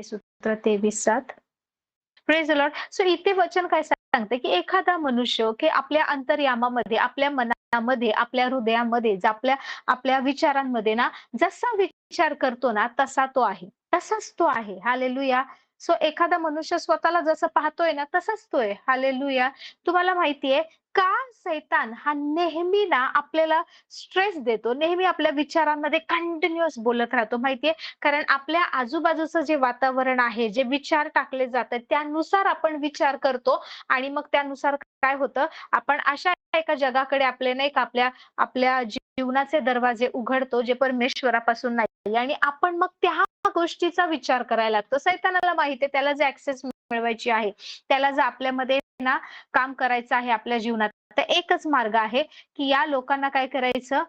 सूत्र 23:7. Praise the Lord. So इथे वचन काय सांगते, की एखादा मनुष्य की आपल्या अंतर्यामामध्ये, आपल्या मनामध्ये, आपल्या हृदयामध्ये, आपल्या आपल्या विचारांमध्ये ना, जसा विचार करतो ना, तसा तो आहे. तसाच तो आहे. हालेलुया. सो एखादा मनुष्य स्वतःला जसं पाहतोय ना, तसाच तो आहे. हालेलुया. तुम्हाला माहितीये का सैतान हा नेहमी ना आपल्याला स्ट्रेस देतो. नेहमी आपल्या विचारांमध्ये कंटिन्युअस बोलत राहतो. माहितीये कारण आपल्या आजूबाजूचं जे वातावरण आहे, जे विचार टाकले जातात, त्यानुसार आपण विचार करतो आणि मग त्यानुसार काय होतं, आपण अशा एका जगाकडे आपले नाही का आपल्या आपल्या जीवनाचे दरवाजे उघडतो, जे परमेश्वरापासून नाही आणि आपण मग त्या गोष्टीचा विचार करायला लागतो. सैतानाला माहिती आहे त्याला जे ॲक्सेस मिळवायची आहे, त्याला जर आपल्यामध्ये ना काम करायचं आहे आपल्या जीवनात, तर एकच मार्ग आहे, की या लोकांना काय करायचं,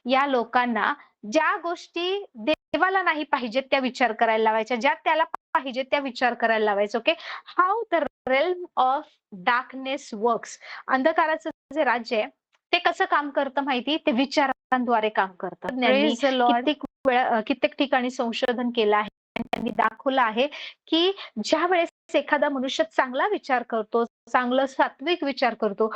या लोकांना ज्या गोष्टी देवाला नाही पाहिजेत त्या विचार करायला लावायच्या. ज्या त्याला पाहिजेत त्या विचार करायला लावायचं. Okay. How the realm of darkness works. अंधकाराचं जे राज्य आहे, ते कसं काम करतं माहिती? ते विचारांद्वारे काम करतं. त्यांनी प्रेज द लॉर्ड. कित्येक ठिकाणी संशोधन केलं आहे आणि त्यांनी दाखवलं आहे, की ज्यावेळेस एखादा मनुष्य चांगला विचार करतो, चांगलं सात्विक विचार करतो,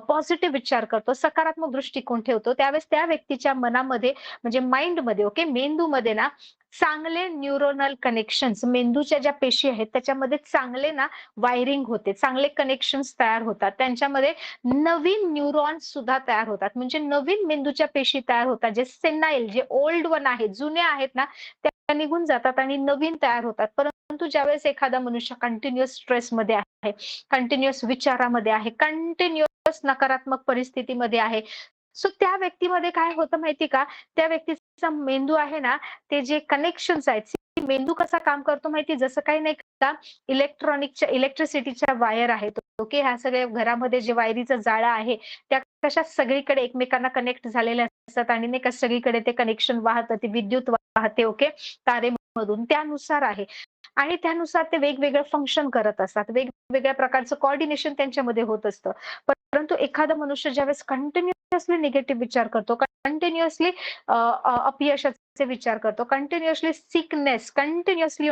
पॉझिटिव्ह विचार करतो, सकारात्मक दृष्टिकोन ठेवतो, त्यावेळेस त्या व्यक्तीच्या मनामध्ये म्हणजे माइंडमध्ये ओके मेंदूमध्ये ना चांगले न्यूरोनल कनेक्शन्स मेंदूच्या ज्या पेशी आहेत त्याच्यामध्ये चांगले ना वायरिंग होते, चांगले कनेक्शन्स तयार होतात. त्यांच्यामध्ये नवीन न्यूरॉन्स सुद्धा तयार होतात. म्हणजे नवीन मेंदूच्या पेशी तयार होतात. जे सेनाईल, जे ओल्ड वन आहेत, जुने आहेत ना, त्या निघून जातात आणि नवीन तयार होतात. परंतु ज्यावेळेस एखादा मनुष्य कंटिन्युअस स्ट्रेसमध्ये आहे, कंटिन्युअस विचारामध्ये आहे, कंटिन्युअस नकारात्मक परिस्थितीमध्ये आहे, सो त्या व्यक्तीमध्ये काय होतं माहिती का? त्या व्यक्तीचा मेंदू आहे ना, ते जे कनेक्शन्स आहेत, मेंदू कसा काम करतो माहिती जसं काही नाही का इलेक्ट्रिसिटीच्या वायर आहेत. ओके. ह्या सगळ्या घरामध्ये जे वायरीचं जाळं आहे, त्या कशा सगळीकडे एकमेकांना कनेक्ट झालेल्या असतात आणि नाही का सगळीकडे ते कनेक्शन वाहतं, ती विद्युत वाहते ओके तारेमधून त्यानुसार आहे. आणि त्यानुसार ते वेगवेगळे फंक्शन करत असतात. वेगवेगळ्या प्रकारचं कोऑर्डिनेशन त्यांच्यामध्ये होत असतं. परंतु एखादा मनुष्य ज्यावेळेस कंटिन्युअसली निगेटिव्ह विचार करतो, कंटिन्युअसली अपयशाचे विचार करतो, कंटिन्युअसली सिकनेस, कंटिन्युअसली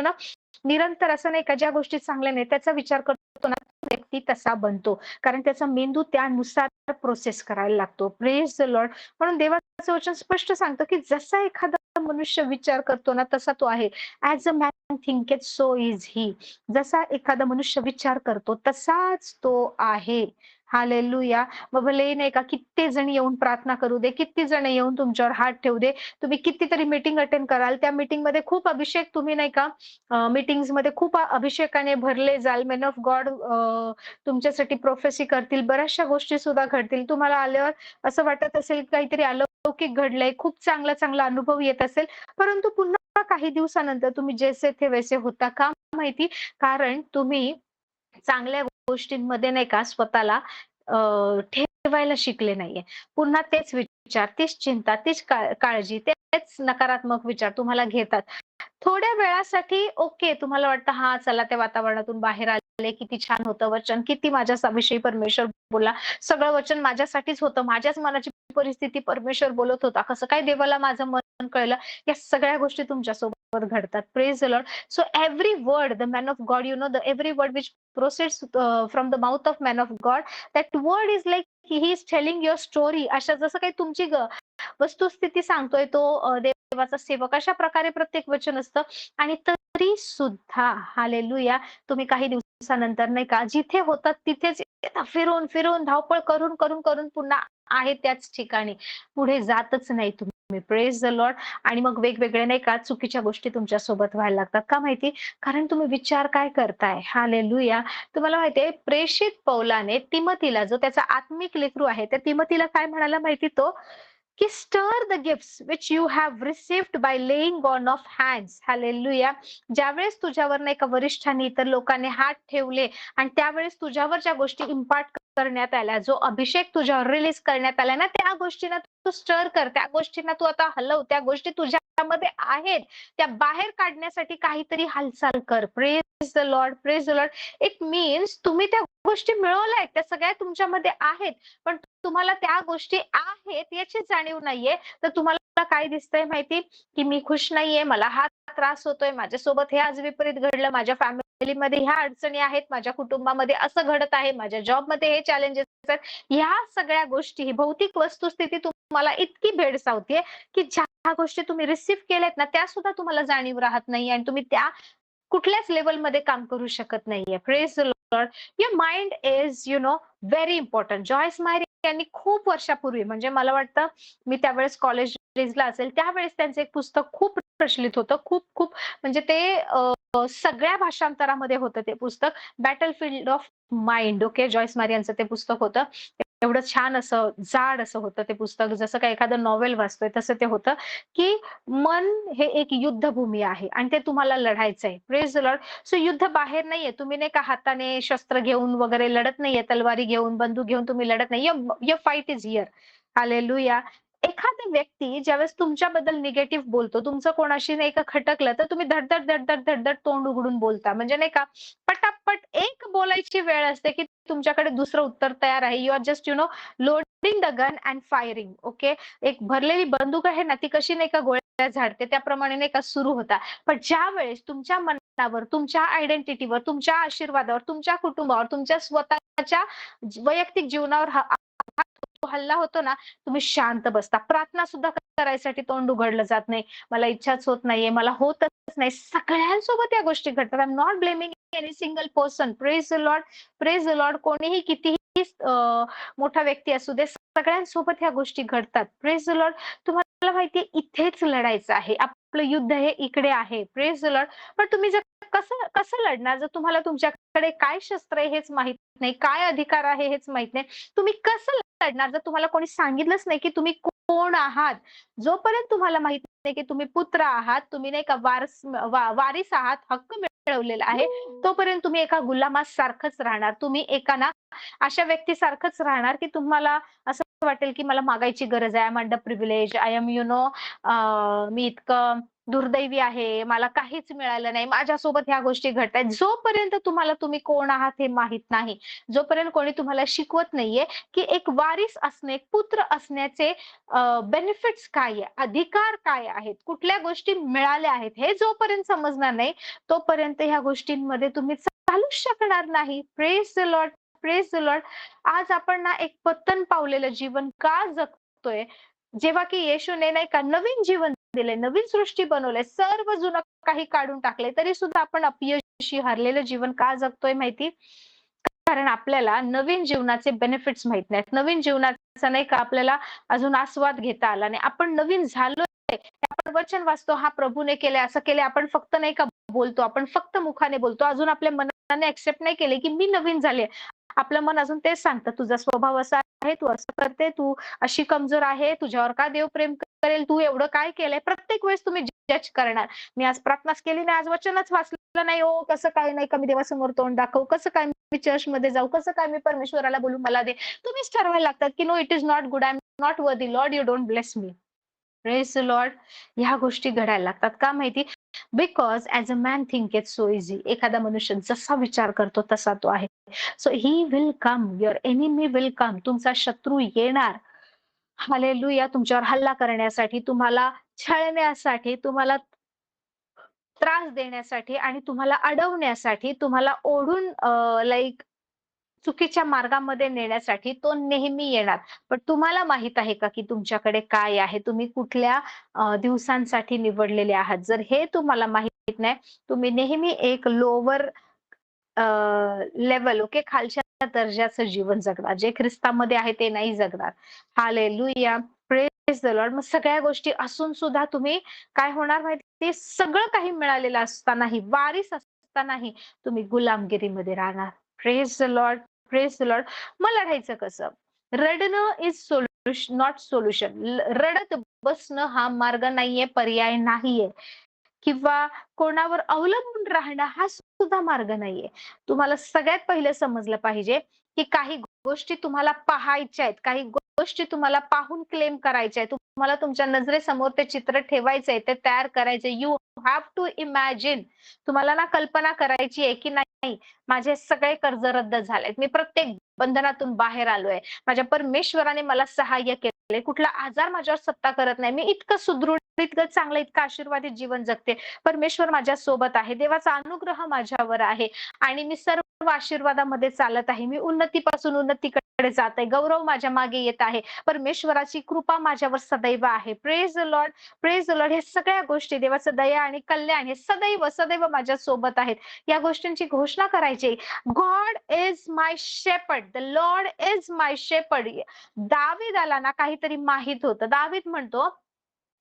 निरंतर असं नाही का ज्या गोष्टी चांगल्या नाही त्याचा विचार करतो ना, व्यक्ती तसा बनतो. कारण त्याचा मेंदू त्यानुसार प्रोसेस करायला लागतो. Praise the Lord. म्हणून देवाचं वचन स्पष्ट सांगतं, की जसा एखादा मनुष्य विचार करतो ना, तसा तो आहे. As a man thinketh so is he. जसा एखादा मनुष्य विचार करतो, तसाच तो आहे. हालेलुया. मग भले नाही का किती जण येऊन प्रार्थना करू दे, किती जण येऊन तुमच्यावर हात ठेवू दे, तुम्ही कितीतरी मीटिंग अटेंड कराल, त्या मीटिंगमध्ये खूप अभिषेक तुम्ही नाही का मीटिंग्समध्ये खूप अभिषेकाने भरले जाल. मॅन ऑफ गॉड तुमच्यासाठी प्रोफेसी करतील, बऱ्याचशा गोष्टी सुद्धा घडतील. तुम्हाला आल्यावर असं वाटत असेल काहीतरी अलौकिक घडलंय, खूप चांगला चांगला अनुभव येत असेल, परंतु पुन्हा काही दिवसानंतर तुम्ही जैसे थे वैसे होता. का माहिती? कारण तुम्ही चांगल्या गोष्टींमध्ये नाही का स्वतःला ठेवायला शिकले नाहीये. पुन्हा तेच विचार, तीच चिंता, तीच काळजी, तेच नकारात्मक विचार तुम्हाला घेतात. थोड्या वेळासाठी ओके तुम्हाला वाटतं हां, चला त्या वातावरणातून बाहेर आले, किती छान होतं वचन, किती माझ्याविषयी परमेश्वर बोलला. सगळं वचन माझ्यासाठीच होतं. माझ्याच मनाची परिस्थिती परमेश्वर बोलत होता. कसं काय देवाला माझं मन कळलं? या सगळ्या गोष्टी तुमच्यासोबत घडतात. Praise the Lord. So every word the man of God the every word which proceeds from the mouth of man of God that word is like he is telling your story. अशा जसं काही तुमची वस्तुस्थिती सांगतोय तो देवाचा सेवक. अशा प्रकारे प्रत्येक वचन असतं आणि तरी सुद्धा हालेलुया तुम्ही काही दिवसानंतर नाही का जिथे होतात तिथेच फिरून फिरून धावपळ करून करून करून पुन्हा आहे त्याच ठिकाणी पुढे जातच नाही तुम्ही. Praise the Lord. आणि मग वेगवेगळे नाही का चुकीच्या गोष्टी तुमच्या सोबत व्हायला लागतात. का माहिती? कारण तुम्ही विचार काय करताय. हालेलुया. तुम्हाला माहितीये प्रेषित पौलाने तिमोथीला जो त्याचा आत्मिक लेकरू आहे त्या तिमोथीला काय म्हणाला माहिती तो की स्टर the gifts which you have received by laying on off hands. Hallelujah. ज्यावेळेस तुझ्यावर नाही का वरिष्ठांनी इतर लोकांनी हात ठेवले आणि त्यावेळेस तुझ्यावर ज्या गोष्टी इम्पार्ट करण्यात आल्या, जो अभिषेक तुझ्यावर रिलीज करण्यात आला ना, त्या गोष्टींना तू स्टर कर. त्या गोष्टींना तू आता हलव. त्या गोष्टी तुझ्यामध्ये आहेत. त्या बाहेर काढण्यासाठी काहीतरी हालचाल कर. Praise the Lord, praise the Lord. It means तुम्ही त्या गोष्टी मिळवल्यात. त्या सगळ्या तुमच्यामध्ये आहेत. पण तुम्हाला त्या गोष्टी आहेत याची जाणीव नाहीये. तर तुम्हाला काय दिसतंय माहिती? की मी खुश नाहीये. मला हा त्रास होतोय. माझ्यासोबत हे आज विपरीत घडलं. माझ्या फॅमिलीमध्ये ह्या अडचणी आहेत. माझ्या कुटुंबामध्ये असं घडत आहे. माझ्या जॉबमध्ये हे चॅलेंजेस आहेत. ह्या सगळ्या गोष्टी, ही भौतिक वस्तुस्थिती तुम्हाला इतकी भेडसावतीये, की ज्या गोष्टी तुम्ही रिसीव्ह केल्यात ना, त्या सुद्धा तुम्हाला जाणीव राहत नाहीये आणि तुम्ही त्या कुठल्याच लेव्हलमध्ये काम करू शकत नाहीये. Praise the Lord. Your mind is very important. Joyce Meyer यांनी खूप वर्षापूर्वी, म्हणजे मला वाटतं मी त्यावेळेस कॉलेजला असेल, त्यावेळेस त्यांचं एक पुस्तक खूप प्रचलित होतं. खूप खूप म्हणजे ते सगळ्या भाषांतरामध्ये होतं ते पुस्तक. Battlefield of mind. Okay. Joyce Meyer यांचं ते पुस्तक होतं. एवढं छान असं जाड असं होतं ते पुस्तक. जसं काही एखादं नॉव्हेल वाचतोय तसं ते होतं, की मन हे एक युद्धभूमी आहे आणि ते तुम्हाला लढायचंय. Praise the Lord. सो युद्ध बाहेर नाहीये. तुम्ही नाही का हाताने शस्त्र घेऊन वगैरे लढत नाहीये. तलवारी घेऊन, बंदूक घेऊन तुम्ही लढत नाही. Your fight is here. Hallelujah. एखादा व्यक्ती ज्यावेळेस तुमच्याबद्दल निगेटिव्ह बोलतो, तुमचं कोणाशी नाही का खटकलं, तर तुम्ही धड-धड, धड-धड, धड-धड तोंड उघडून बोलता. म्हणजे नाही का पटापट एक बोलायची वेळ असते, की तुमच्याकडे दुसरं उत्तर तयार आहे. You are just loading the gun and firing. Okay. एक भरलेली बंदूक आहे ना, ती कशी नाही का गोळ्या झाडते त्याप्रमाणे नाही का सुरू होता. पण ज्यावेळेस तुमच्या मनावर, तुमच्या आयडेंटिटीवर, तुमच्या आशीर्वादावर, तुमच्या कुटुंबावर, तुमच्या स्वतःच्या वैयक्तिक जीवनावर तो हल्ला होतो ना, तुम्ही शांत बसता. प्रार्थना सुद्धा करायसाठी तोंड उघडलं जात नाही. मला इच्छाच होत नाहीये, मला होतच नाही. सगळ्यांसोबत या गोष्टी घडतात. I am not blaming any single person. Praise the Lord, praise the Lord. कोणीही कितीही मोठा व्यक्ती असू दे, सगळ्यांसोबत ह्या गोष्टी घडतात. Praise the Lord. तुम्हाला माहितीये इथेच लढायचं आहे. आपलं युद्ध हे इकडे आहे. Praise the Lord. पण तुम्ही जर कसं कसं लढणार जर तुम्हाला तुमच्याकडे काय शस्त्र आहे हेच माहीत नाही, काय अधिकार आहे हेच माहीत नाही. तुम्ही कसं लढणार जर तुम्हाला कोणी सांगितलंच नाही, की तुम्ही कोण आहात? जोपर्यंत तुम्हाला माहित नाही, की तुम्ही पुत्र आहात, तुम्ही नाही का वारीस आहात, हक्क मिळवलेला आहे, तोपर्यंत तुम्ही एका गुलामासारखंच राहणार. तुम्ही एका ना अशा व्यक्तीसारखंच राहणार, की तुम्हाला असं वाटेल, की मला मागायची गरज आहे. I am under privilege. I am मी इतकं दुर्दैवी आहे. मला काहीच मिळालं नाही. माझ्यासोबत ह्या गोष्टी घडतायत. जोपर्यंत तुम्हाला तुम्ही कोण आहात हे माहीत नाही, जोपर्यंत कोणी तुम्हाला शिकवत नाहीये, की एक वारीस असणे, एक पुत्र असण्याचे बेनिफिट्स काय आहे? अधिकार काय आहेत? कुठल्या गोष्टी मिळाल्या आहेत? हे जोपर्यंत समजणार नाही, तोपर्यंत ह्या गोष्टींमध्ये तुम्ही चालूच शकणार नाही. Praise the Lord, praise the Lord. आज आपण ना एक पतन पावलेलं जीवन का जगतोय? जेव्हा की येशूने नाही का नवीन जीवन दिलंय, नवीन सृष्टी बनवलंय, सर्व जुनं काही काढून टाकलंय, तरी सुद्धा आपण अपयशी हरलेलं जीवन का जगतोय माहिती? कारण आपल्याला नवीन जीवनाचे बेनिफिट्स माहित नाहीत. नवीन जीवनाचा नाही का आपल्याला अजून आस्वाद घेता आला नाही. आपण नवीन झालोय. आपण वचन वाचतो, "हां, प्रभूने केलंय, असं केलंय." आपण फक्त नाही का बोलतो. आपण फक्त मुखाने बोलतो. अजून आपल्या मनाने एक्सेप्ट नाही केले, की मी नवीन झाले. आपलं मन अजून तेच सांगतं, "तुझा स्वभाव असा आहे, तू असं करते, तू अशी कमजोर आहे, तुझ्यावर का देव प्रेम करेल? तू एवढं काय केलंय?" प्रत्येक वेळेस तुम्ही जज करणार. "मी आज प्रार्थनाच केली नाही, आज वचनच वाचलं नाही हो, कसं काय नाही का मी देवासमोर तोंड दाखवू? कसं काय मी चर्चमध्ये जाऊ? कसं काय मी परमेश्वराला बोलू मला दे?" तुम्हीच ठरवायला लागतात, की "no, it is not good. I am not worthy. Lord, you don't bless me." Praise the Lord. ह्या गोष्टी घडायला लागतात. का माहिती? Because as a man thinketh so is he. एखादा मनुष्य जसा विचार करतो तसा तो आहे. So he will come. Your enemy will come. तुमचा शत्रू येणार. हालेलुया. तुमच्यावर हल्ला करण्यासाठी, तुम्हाला छळण्यासाठी, तुम्हाला त्रास देण्यासाठी आणि तुम्हाला अडवण्यासाठी, तुम्हाला ओढून चुकीच्या मार्गामध्ये नेण्यासाठी तो नेहमी येणार. पण तुम्हाला माहित आहे का, की तुमच्याकडे काय आहे? तुम्ही कुठल्या दिवसांसाठी निवडलेले आहात? जर हे तुम्हाला माहित नाही, तुम्ही नेहमी एक लोवर लेव्हल ओके, खालच्या दर्जाचं जीवन जगणार. जे ख्रिस्तामध्ये आहे ते नाही जगणार. हालेलुया. Praise the Lord. मग सगळ्या गोष्टी असून सुद्धा तुम्ही काय होणार माहिती? ते सगळं काही मिळालेलं असतानाही, वारीस असतानाही तुम्ही गुलामगिरीमध्ये राहणार. Praise the Lord, praise the Lord. मग लढायचं कसं? रडणं इज नॉट सोल्युशन. रडत बसणं हा मार्ग नाहीये, पर्याय नाहीये. किंवा कोणावर अवलंबून राहणं हा सुद्धा मार्ग नाहीये. तुम्हाला सगळ्यात पहिलं समजलं पाहिजे, की काही गोष्टी तुम्हाला पाहायच्या आहेत. काही गोष्टी तुम्हाला पाहून क्लेम करायच्या आहे. तुम्हाला तुमच्या नजरेसमोर ते चित्र ठेवायचंय, ते तयार करायचंय. You have to imagine. तुम्हाला ना कल्पना करायची आहे, की नाही माझे सगळे कर्ज रद्द झालेत. मी प्रत्येक बंधनातून बाहेर आलोय. माझ्या परमेश्वराने मला सहाय्य केलंय. कुठला आजार माझ्यावर सत्ता करत नाही. मी इतकं सुदृढ, इतकं चांगलं, इतकं आशीर्वादित जीवन जगते. परमेश्वर माझ्या सोबत आहे. देवाचा अनुग्रह माझ्यावर आहे आणि मी सर्व आशीर्वादामध्ये चालत आहे. मी उन्नतीपासून उन्नतीकडे जात आहे. गौरव माझ्या मागे येत आहे. परमेश्वराची कृपा माझ्यावर सदैव आहे. Praise the Lord, praise the Lord. हे सगळ्या गोष्टी देवाचं दया आणि कल्याण हे सदैव, सदैव माझ्या सोबत आहेत. या गोष्टींची घोषणा करायची. God is my shepherd. The Lord is my shepherd. दावीदाला ना काहीतरी माहित होतं. दावीद म्हणतो,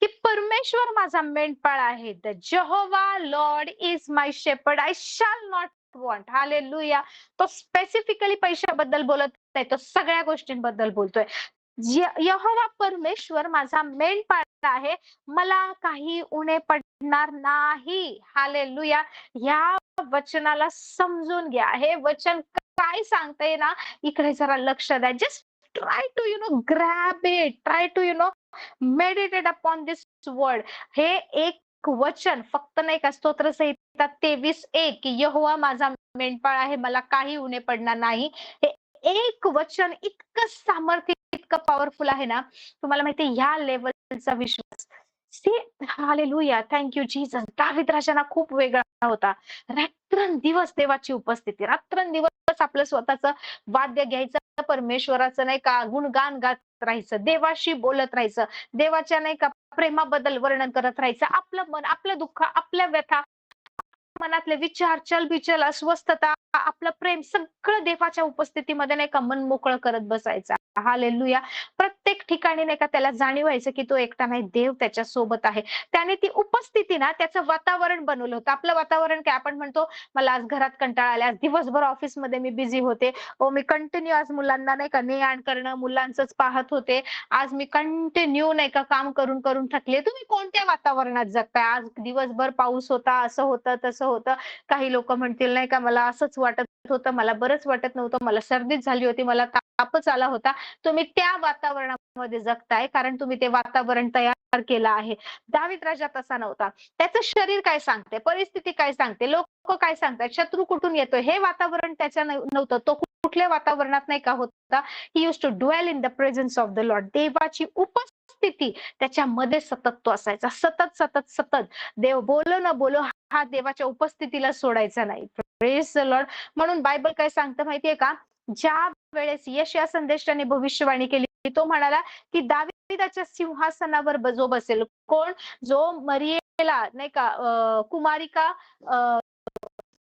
की परमेश्वर माझा मेंढपाळ आहे. The Jehovah Lord is my shepherd. I shall not want. Hallelujah. तो स्पेसिफिकली पैशाबद्दल बोलत नाही. तो सगळ्या गोष्टींबद्दल बोलतोय. यहोवा परमेश्वर माझा मेंढपाळ आहे. मला काही उणे पडणार नाही. हालेलुया. ह्या वचनाला समजून घ्या. हे वचन काय सांगतंय ना, इकडे जरा लक्ष द्या. Just try to grab it. Try to meditate upon this word. हे एक वचन फक्त नाही का स्तोत्र संहिता 23:1 की यहोवा माझा मेंढपाळ आहे, मला काही उणे पडणार नाही. हे एक वचन इतकं सामर्थ्य, इतकं पॉवरफुल आहे ना. तुम्हाला माहितीये ह्या लेवलचा विश्वास. See hallelujah. Thank you Jesus. दावीद राजा ना खूप वेगळा होता. रात्रंदिवस देवाची उपस्थिती, रात्रंदिवस आपलं स्वतःचं वाद्य घ्यायचं, परमेश्वराचं नाही का गुणगान गात राहायचं, देवाशी बोलत राहायचं, देवाच्या नाही का प्रेमाबद्दल वर्णन करत राहायचं. आपलं मन, आपलं दुःख, आपल्या व्यथा, मनातले विचार, चलबिचल, अस्वस्थता, आपलं प्रेम सगळं देवाच्या उपस्थितीमध्ये नाही का मन मोकळं करत बसायचा. हालेलुया. प्रत्येक ठिकाणी नाही का त्याला जाणीव व्हायचं, की तो एकटा नाही, देव त्याच्या सोबत आहे. त्याने ती उपस्थिती ना त्याचं वातावरण बनवलं होतं. आपलं वातावरण काय आपण म्हणतो, मला आज घरात कंटाळा आला, आज दिवसभर ऑफिसमध्ये मी बिझी होते. मी कंटिन्यू आज मुलांना नाही का ने-आण करणं, मुलांचंच पाहत होते. आज मी कंटिन्यू नाही का काम करून करून थकले. तुम्ही कोणत्या वातावरणात जगताय? आज दिवसभर पाऊस होता, असं होतं, तसं होतं. काही लोकं म्हणतील नाही का मला असंच वाटत होतं, मला बरंच वाटत नव्हतं, मला सर्दीच झाली होती, मला तापच आला होता. तुम्ही त्या वातावरणामध्ये जगताय कारण तुम्ही ते वातावरण तयार केलं आहे. दावीद राजा तसा नव्हता. त्याचं शरीर काय सांगते, परिस्थिती काय सांगते, लोक काय सांगतात, शत्रू कुठून येतोय, हे वातावरण त्याच्या नव्हतं. तो कुठल्या वातावरणात नाही का होता. He used to dwell in the presence of the Lord. देवाची उपस्थिती त्याच्यामध्ये सतत तो असायचा. सतत, सतत, सतत. देव बोलो न बोलो हा देवाच्या उपस्थितीला सोडायचा नाही. Praise the Lord. म्हणून बायबल काय सांगतं माहितीये का? ज्या वेळेस यशाया संदेष्टाने भविष्यवाणी केली, तो म्हणाला, की दाविदाच्या सिंहासनावर जो बसेल. कोण? जो मरियेला नाही का कुमारिका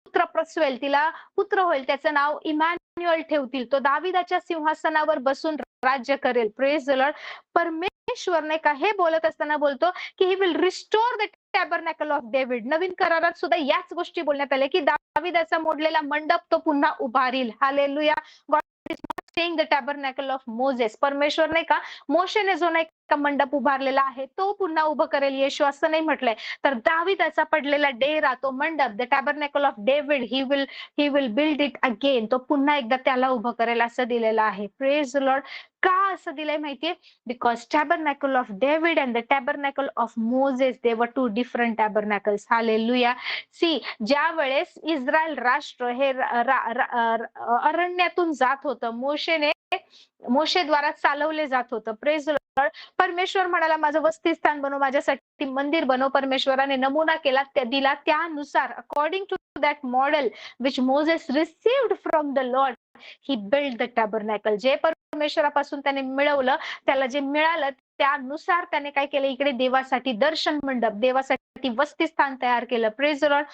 पुत्र प्रसवेल, तिला पुत्र होईल, त्याचं नाव इमॅन्युअल ठेवतील. तो दाविदाच्या सिंहासनावर बसून राज्य करेल. Praise the Lord. परमेश्वर नाही का हे बोलत असताना बोलतो, की he will restore the tabernacle of David. नवीन करारात सुद्धा याच गोष्टी बोलण्यात आल्या, की दाविदाचा मोडलेला मंडप तो पुन्हा उभारील. Hallelujah. God is not saying the tabernacle of Moses. परमेश्वर नाही का मोशेने जो नाही का मंडप उभारलेला आहे तो पुन्हा उभं करेल येशू, असं नाही म्हटलंय. तर दाविदाचा पडलेला डेरा, तो मंडप, the tabernacle of David, he will build it again. तो पुन्हा एकदा त्याला उभं करेल असं दिलेलं आहे. Praise the Lord. का असं दिलंय माहितीये? Because tabernacle of David and the tabernacle of Moses, they were two different tabernacles. Hallelujah. See, ज्या वेळेस इस्रायल राष्ट्र हे अरण्यातून जात होतं, मोशेद्वारा चालवले जात होतं. Praise Lord. परमेश्वर म्हणाला माझं वसतिस्थान बनव, माझ्यासाठी मंदिर बनव. परमेश्वराने नमुना केला, दिला. त्यानुसार according to that model which Moses received from the Lord, he build the tabernacle. जे परमेश्वरापासून त्याने मिळवलं, त्याला जे मिळालं त्यानुसार त्याने काय केलं, इकडे देवासाठी दर्शन मंडप, देवासाठी वसतिस्थान तयार केलं. Praise Lord.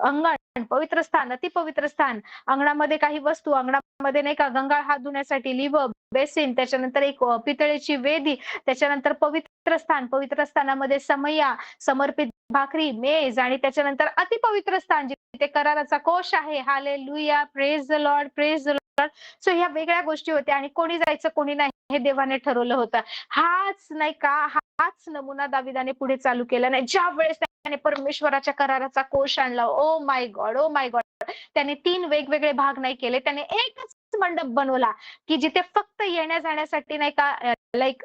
अंगण, पवित्र स्थान, अतिपवित्र स्थान, अंगणामध्ये काही वस्तू, अंगणामध्ये नाही का गंगाळ हात धुण्यासाठी लिव्ह, बेसिन, त्याच्यानंतर एक पितळेची वेदी, त्याच्यानंतर पवित्र स्थान, पवित्र स्थानामध्ये समया, समर्पित भाकरी, मेज आणि त्याच्यानंतर अतिपवित्र स्थान जिथे कराराचा कोश आहे. Hallelujah. Praise the Lord, praise the Lord. So ह्या वेगळ्या गोष्टी होत्या आणि कोणी जायचं कोणी नाही हे देवाने ठरवलं होतं. हाच नाही का हाच नमुना दाविदाने पुढे चालू केला नाही. ज्या वेळेस त्याने परमेश्वराच्या कराराचा कोश आणला, oh my God, oh my God, त्याने 3 वेगवेगळे भाग नाही केले, त्याने एकच मंडप बनवला, की जिथे फक्त येण्या जाण्यासाठी नाही का लाईक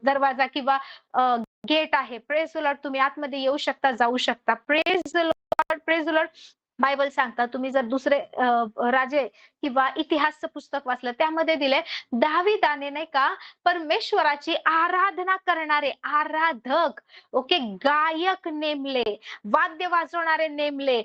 दरवाजा किंवा गेट आहे. प्रेज द लॉर्ड, तुम्ही आतमध्ये येऊ शकता, जाऊ शकता. Praise the Lord, praise the Lord. Bible सांगतात, तुम्ही जर दुसरे राजे किंवा इतिहासचं पुस्तक वाचलं, त्यामध्ये दिलंय दाविदाने नाही का परमेश्वराची आराधना करणारे आराधक, ओके, गायक नेमले, वाद्य वाजवणारे नेमले.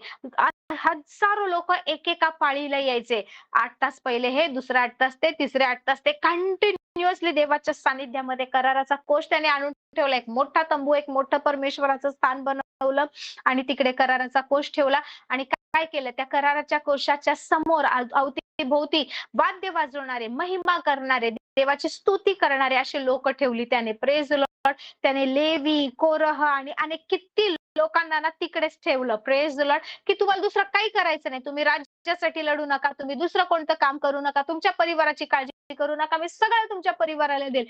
हजारो लोक एकेका पाळीला यायचे. 8 तास पहिले हे, दुसरे 8 तास ते, तिसरे 8 तास ते, कंटिन्युअसली देवाच्या सानिध्यामध्ये कराराचा कोष त्याने आणून ठेवला. एक मोठा तंबू, एक मोठं परमेश्वराचं स्थान बनवलं आणि तिकडे कराराचा कोष ठेवला. आणि काय केलं, त्या कराराच्या कोशाच्या समोर अवतीभोवती वाद्य वाजवणारे, महिमा करणारे, देवाची स्तुती करणारे असे लोक ठेवली त्याने. Praise the Lord. त्याने लेवी, कोरह आणि अनेक किती लोकांना ना तिकडेच ठेवलं. Praise the Lord. की तुम्हाला दुसरं काही करायचं नाही, तुम्ही राज्यासाठी लढू नका, तुम्ही दुसरं कोणतं काम करू नका, तुमच्या परिवाराची काळजी करू नका, मी सगळं तुमच्या परिवाराला देईल.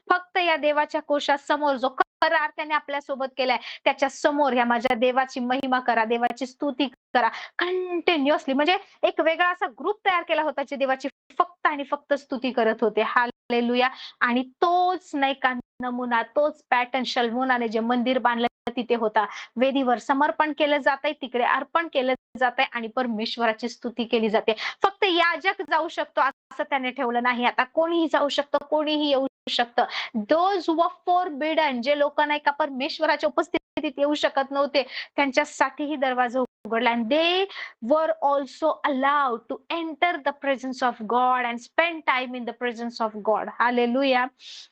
फक्त या देवाच्या कोशासमोर जो करार त्याने आपल्या सोबत केलाय, त्याच्या समोर या माझ्या देवाची महिमा करा, देवाची स्तुती करा कंटिन्युअसली. म्हणजे एक वेगळा असा ग्रुप तयार केला होता जे देवाची फक्त आणि फक्त स्तुती करत होते. हालेलुया. आणि तोच नाही का नमुना, तोच पॅटर्न शल्मोनाने जे मंदिर बांधलं तिथे होता. वेदीवर समर्पण केलं जातंय, तिकडे अर्पण केलं जातंय आणि परमेश्वराची स्तुती केली जाते. फक्त याजक जाऊ शकतो असं त्याने ठेवलं नाही. आता कोणीही जाऊ शकतं, कोणीही येऊ शकतं. दोज हू वर फॉरबिडन, जे लोक नाही का परमेश्वराच्या उपस्थितीत येऊ शकत नव्हते, त्यांच्यासाठीही दरवाजा उघडला. And they were also allowed to enter the presence of God and spend time in the presence of God. Hallelujah.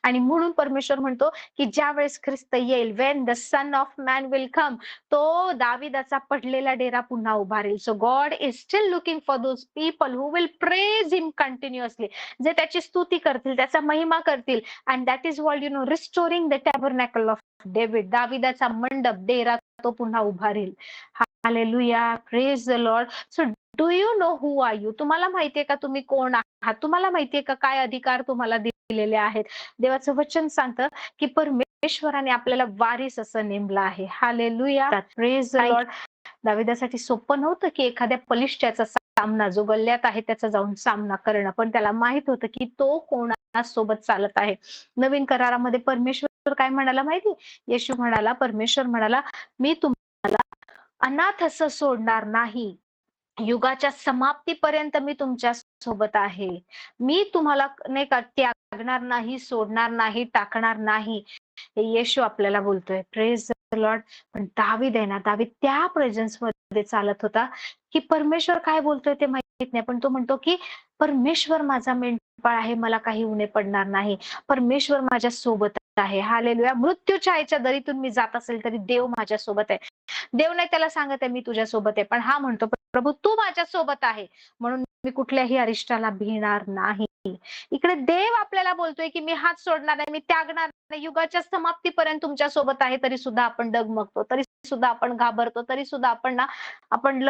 आणि म्हणून परमेश्वर म्हणतो की ज्या वेळेस ख्रिस्त येईल, when the son of man will come, तो दाविदाचा पडलेला डेरा पुन्हा उभारेल. So God is still looking for those people who will praise him continuously, जे त्याची स्तुती करतील, त्याचा महिमा करतील. And that is world restoring the tabernacle of David. दाविदाचा मंडप, डेरा तो पुन्हा उभारेल. Hallelujah. Praise the Lord. So do you know who are you? तुम्हाला माहितीये का तुम्ही कोण आहात? तुम्हाला माहितीये का काय अधिकार तुम्हाला दिलेले आहेत? देवाचं वचन सांगतं की परमेश्वराने आपल्याला वारीस असं नेमलं आहे. हालेलुया. Praise the Lord. दाविदासाठी सोपं नव्हतं की एखाद्या बलिष्ठाचा सामना, जो गल्ल्यात आहे त्याचा जाऊन सामना करणं, पण त्याला माहित होतं की तो कोणासोबत चालत आहे. नवीन करारामध्ये परमेश्वर काय म्हणाला माहिती? येशू म्हणाला, परमेश्वर म्हणाला, मी तुम्हाला अनाथ असं सोडणार नाही. युगाच्या समाप्तीपर्यंत मी तुमच्या सोबत आहे. मी तुम्हाला नाही का त्यागणार नाही, सोडणार नाही, टाकणार नाही. हे येशू आपल्याला बोलतोय. Praise the Lord. पण दावीद आहे ना, दावीद त्या प्रेझेन्स मध्ये चालत होता की परमेश्वर काय बोलतोय ते माहित नाही, पण तो म्हणतो की परमेश्वर माझा मेंढपाळ आहे, मला काही उणे पडणार नाही. परमेश्वर माझ्या सोबत आहे. हालेलुया. मृत्यूच्या आईच्या दरीतून मी जात असेल तरी देव माझ्या सोबत आहे. देव नाही त्याला सांगत आहे मी तुझ्या सोबत आहे, पण हा म्हणतो प्रभू तू माझ्या सोबत आहे, म्हणून मी कुठल्याही अरिष्टाला भिणार नाही. इकडे देव आपल्याला बोलतोय की मी हात सोडणार नाही, मी त्यागणार नाही, युगाच्या समाप्तीपर्यंत तुमच्या सोबत आहे. तरी सुद्धा आपण डगमगतो, तरी सुद्धा आपण घाबरतो, तरी सुद्धा आपण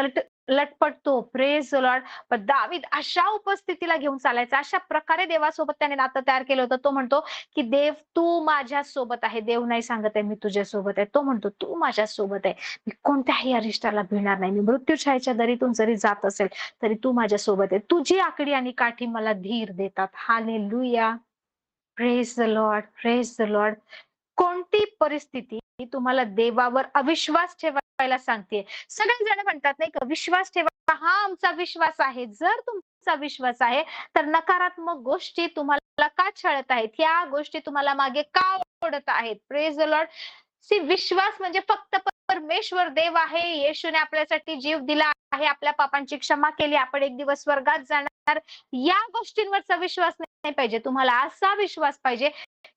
लटपटतो. Praise the Lord. पण दावीद अशा उपस्थितीला घेऊन चालायचा, अशा प्रकारे देवासोबत त्याने नातं तयार केलं होतं. तो म्हणतो की देव तू माझ्या सोबत आहे. देव नाही सांगत आहे मी तुझ्या सोबत आहे, तो म्हणतो तू माझ्या सोबत आहे, मी कोणत्याही अरिष्टाला भिणार नाही. मी मृत्यूछायेच्या दरीतून जरी जात असेल तरी तू माझ्या सोबत आहे. तुझी आकडी आणि काठी मला धीर देतात. Hallelujah. Praise the Lord. Praise the Lord. कोणती परिस्थिती तुम्हाला देवावर अविश्वास ठेवायला सांगते? सगळेजण म्हणतात नाही का, विश्वास ठेवा. हा आमचा विश्वास आहे. जर तुमचा विश्वास आहे तर नकारात्मक गोष्टी तुम्हाला का छळत आहेत? ह्या गोष्टी तुम्हाला मागे का ओढत आहेत? Praise the Lord. सी, विश्वास म्हणजे फक्त परमेश्वर देव आहे, येशूने आपल्यासाठी जीव दिला आहे, आपल्या पापांची क्षमा केली, आपण एक दिवस स्वर्गात जाणार, या गोष्टींवरचा विश्वास नाही पाहिजे. तुम्हाला असा विश्वास पाहिजे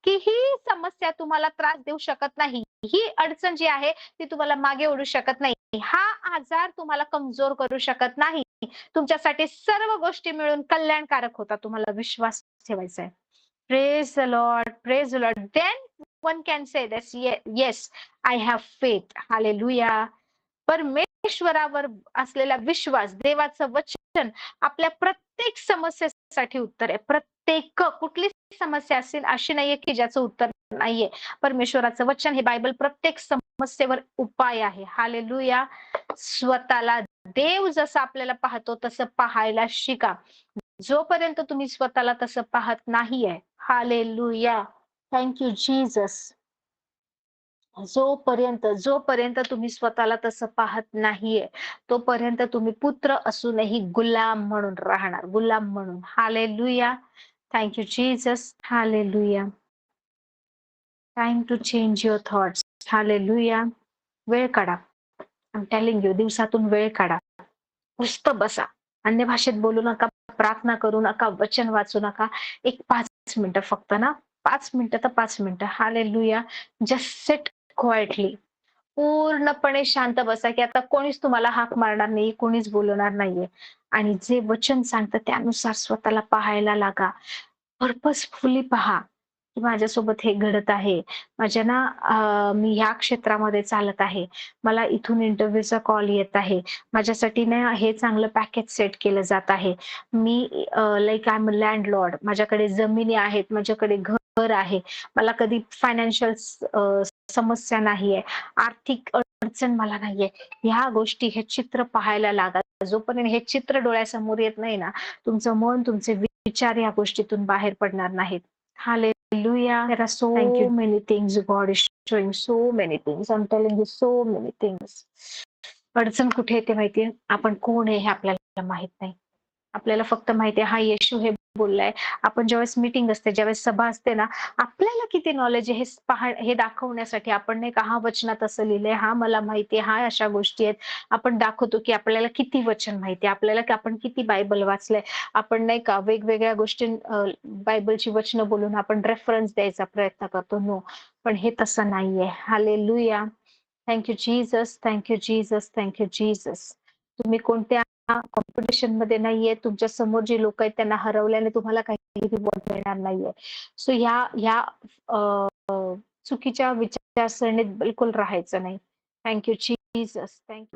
की ही समस्या तुम्हाला त्रास देऊ शकत नाही, ही अडचण जी आहे ती तुम्हाला मागे ओढू शकत नाही, हा आजार तुम्हाला कमजोर करू शकत नाही, तुमच्यासाठी सर्व गोष्टी मिळून कल्याणकारक होता. तुम्हाला विश्वास ठेवायचा आहे. Praise the Lord. Praise the Lord. Then one can say this, yes, I have faith. Hallelujah. परमेश्वरावर असलेला विश्वास, देवाचं वचन आपल्या प्रत्येक समस्येसाठी उत्तर आहे. प्रत्येक कुठली समस्या असेल अशी नाहीये की ज्याचं उत्तर नाहीये. परमेश्वराचं वचन हे बायबल प्रत्येक समस्येवर उपाय आहे. हालेलुया. स्वतःला देव जसं आपल्याला पाहतो तसं पाहायला शिका. जोपर्यंत तुम्ही स्वतःला तसं पाहत नाहीये, हालेलुया, थँक यू जीसस. जोपर्यंत तुम्ही स्वतःला तसं पाहत नाहीये, तोपर्यंत तुम्ही पुत्र असूनही गुलाम म्हणून राहणार, गुलाम म्हणून. Hallelujah. Thank you Jesus. Hallelujah. Time to change your thoughts. Hallelujah. वेळ काढा. आय एम टेलिंग यू, दिवसातून वेळ काढा. नुसतं बसा. अन्य भाषेत बोलू नका, प्रार्थना करू नका, वचन वाचू नका. एक 5 मिनिटं फक्त ना, 5 मिनिटं तर 5 मिनिटं. हालेलुया. Just sit quietly. पूर्णपणे शांत बसा, की आता कोणीच तुम्हाला हाक मारणार नाही, कोणीच बोलवणार नाहीये. आणि जे वचन सांगतं त्यानुसार स्वतःला पाहायला लागा. पर्पजफुली पहा, की माझ्यासोबत हे घडत आहे. माझ्या ना मी ह्या क्षेत्रामध्ये चालत आहे. मला इथून इंटरव्ह्यूचा कॉल येत आहे. माझ्यासाठी ना हे चांगलं पॅकेज सेट केलं जात आहे. Me like I am a landlord. माझ्याकडे जमिनी आहेत, माझ्याकडे घर आहे. मला कधी फायनान्शियल समस्या नाहीये. आर्थिक अडचण मला नाहीये. ह्या गोष्टी, हे चित्र पाहायला लागा. जोपर्यंत हे चित्र डोळ्यासमोर येत नाही ना, तुमचं मन, तुमचे विचार या गोष्टीतून बाहेर पडणार नाहीत. Hallelujah. There are so many things God is showing, so many things. I'm telling you so many things. अडचण कुठे येते माहितीये? आपण कोण आहे हे आपल्याला माहित नाही. आपल्याला फक्त माहिती आहे हा येशू हे बोललाय. आपण ज्यावेळेस मीटिंग असते, ज्यावेळेस सभा असते ना, आपल्याला किती नॉलेज आहे हे दाखवण्यासाठी आपण नाही का, हा वचनात असं लिहिलंय, हा मला माहिती आहे, हा अशा गोष्टी आहेत. आपण दाखवतो की आपल्याला किती वचन माहिती आहे, आपल्याला की आपण किती बायबल वाचलंय. आपण नाही का वेगवेगळ्या गोष्टी बायबलची वचनं बोलून आपण रेफरन्स द्यायचा प्रयत्न करतो. नो. पण हे तसं नाहीये. Hallelujah. Thank you Jesus. Thank you Jesus. Thank you Jesus. तुम्ही कोणत्या कॉम्पिटिशन मध्ये नाहीये. तुमच्या समोर जे लोक आहेत त्यांना हरवल्याने तुम्हाला काही रिवॉर्ड मिळणार नाहीये. सो ह्या चुकीच्या विचारसरणीत बिलकुल राहायचं नाही. Thank you Jesus. थँक